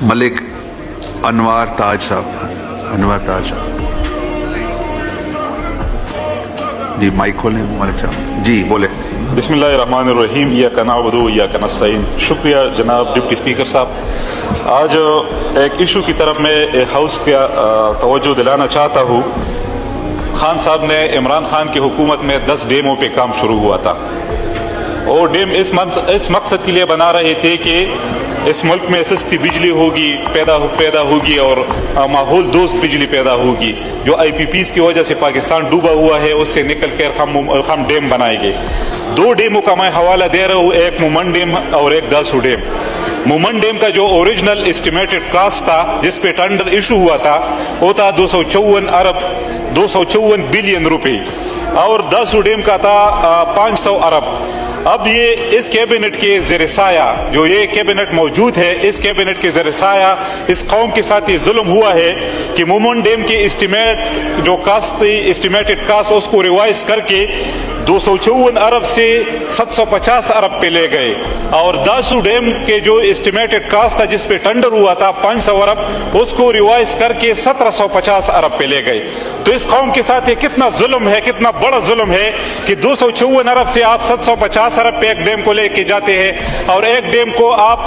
ملک انوار تاج صاحب. انوار تاج صاحب جی مائک کھولیں ملک صاحب. جی بولے. بسم اللہ الرحمن الرحیم. ایاک نعبد و ایاک نستعین. شکریہ جناب ڈپٹی اسپیکر صاحب. آج ایک ایشو کی طرف میں ہاؤس کا توجہ دلانا چاہتا ہوں. خان صاحب نے عمران خان کی حکومت میں 10 ڈیموں پہ کام شروع ہوا تھا، اور ڈیم اس مقصد کے لیے بنا رہے تھے کہ اس ملک میں سستی بجلی ہوگی پیدا ہوگی اور ماحول دوست بجلی پیدا ہوگی. جو آئی پی پیز کی وجہ سے پاکستان ڈوبا ہوا ہے اس سے نکل کر ہم ڈیم بنائیں گے. 2 ڈیموں کا میں حوالہ دے رہا ہوں، ایک مومن ڈیم اور ایک داسو ڈیم. مومن ڈیم کا جو اوریجنل اسٹیمیٹڈ کاسٹ تھا جس پہ ٹینڈر ایشو ہوا تھا وہ تھا 254 بلین روپے، اور داسو ڈیم کا تھا 500 ارب. اب یہ اس کیبنٹ کے زیر سایہ جو یہ کیبنٹ موجود ہے، اس کیبنٹ کے زیر سایہ اس قوم کے ساتھ یہ ظلم ہوا ہے کہ مومن ڈیم کے اسٹیمیٹ جو کاسٹ تھی، اسٹیمیٹڈ کاسٹ، اس کو ریوائز کر کے 254 ارب سے 750 ارب پہ لے گئے، اور داسو ڈیم کے جو اسٹیمیٹڈ کاسٹ تھا جس پہ ٹینڈر ہوا تھا 500 ارب، اس کو ریوائز کر کے 1750 ارب پہ لے گئے. تو اس قوم کے ساتھ یہ کتنا ظلم ہے، کتنا بڑا ظلم ہے کہ 254 ارب سے آپ 750 ارب پہ ایک ڈیم کو لے کے جاتے ہیں، اور ایک ڈیم کو آپ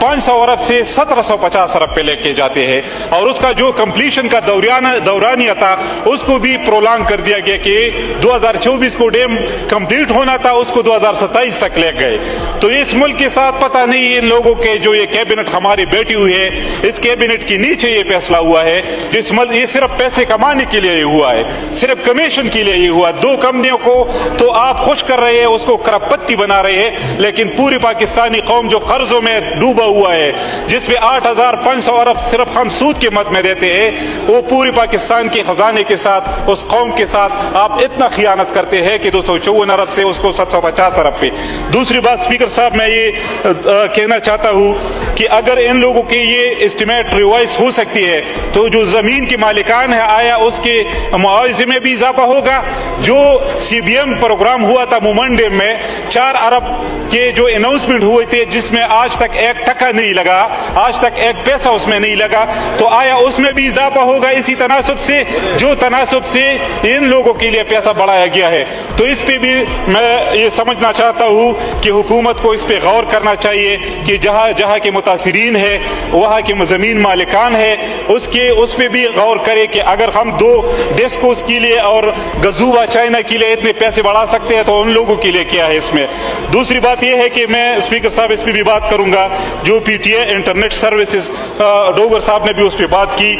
500 ارب سے 1750 ارب پہ لے کے جاتے ہیں، اور اس کا جو کمپلیشن کا دورانیہ تھا اس کو بھی پرولانگ کر دیا گیا کہ 2024 کو ڈیم کمپلیٹ ہونا تھا، اس کو 2027 تک لے گئے. تو اس ملک کے ساتھ پتہ نہیں ان لوگوں کے جو یہ کیبنٹ ہماری بیٹھی ہوئی ہے، اس کیبنٹ کے نیچے یہ فیصلہ ہوا ہے جس ملک یہ صرف پیسے کمانے کے لیے ہوا ہے، صرف کمیشن کے لیے یہ ہوا. 2 کمپنیوں کو تو آپ خوش کر رہے ہیں، اس کو کرپ پتی بنا رہے ہیں، لیکن پوری پاکستانی قوم جو قرضوں میں ڈوبا ہوا ہے، جس میں 8500 ارب صرف ہم سود کے مد میں دیتے ہیں، وہ پوری پاکستان کے خزانے کے ساتھ اس قوم کے ساتھ آپ اتنا خیانت کرتے ہیں کہ 254 ارب سے اس کو 750 ارب پہ. دوسری بات اسپیکر صاحب میں یہ کہنا چاہتا ہوں کہ اگر ان لوگوں کی یہ اسٹیمیٹ ریوائز ہو سکتی ہے تو جو زمین کے مالکان ہے آیا اس کے معاوضے میں بھی اضافہ ہوگا. جو سی بی ایم پروگرام ہوا تھا مومن ڈیم میں 4 ارب کے جو اناؤنسمنٹ ہوئے تھے جس میں آج تک 1 ٹکا نہیں لگا، آج تک 1 پیسہ اس میں نہیں لگا، تو آیا اس میں بھی اضافہ ہوگا اسی تناسب سے جو تناسب سے ان لوگوں کے لیے پیسہ بڑھایا گیا ہے. تو اس پہ بھی میں یہ سمجھنا چاہتا ہوں کہ حکومت کو اس پہ غور کرنا چاہیے کہ جہاں کے متاثرین ہیں، وہاں کے زمین مالکان ہیں، اس پہ بھی غور کرے کہ اگر ہم 2 ڈیسکوز کے لیے اور گزوبا چائنا کے لیے اتنے پیسے بڑھا سکتے ہیں تو ان لوگوں کے لیے کیا ہے اس میں. دوسری بات یہ ہے کہ میں اسپیکر صاحب اس پہ بھی بات کروں گا، جو P T A internet services Dogar صاحب نے بھی اس پہ بات کی.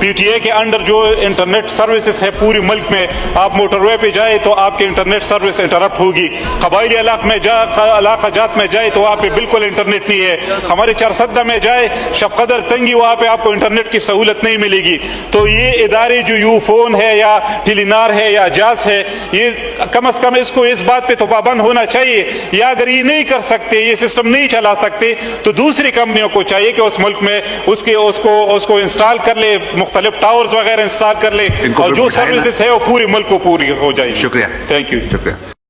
پی ٹی اے کے انڈر جو انٹرنیٹ سروسز ہے پورے ملک میں، آپ موٹر وے پہ جائے تو آپ کے انٹرنیٹ سروس انٹرپٹ ہوگی، قبائلی علاقہ جات میں جائے تو وہاں پہ بالکل انٹرنیٹ نہیں ہے، ہمارے چارسدہ میں جائے شب قدر تنگی، وہاں پہ آپ کو انٹرنیٹ کی سہولت نہیں ملے گی. تو یہ ادارے جو یو فون ہے یا ٹیلی نار ہے یا جاس ہے، یہ کم از کم اس کو اس بات پہ تو پابند ہونا چاہیے، یا اگر یہ نہیں کر سکتے، یہ سسٹم نہیں چلا سکتے، تو دوسری کمپنیوں کو چاہیے کہ اس ملک میں اس کو انسٹال کر لے، مختلف ٹاورز وغیرہ انسٹال کر لے، اور جو سروسز ہے وہ پورے ملک کو پوری ہو جائے. شکریہ. Thank you. شکریہ.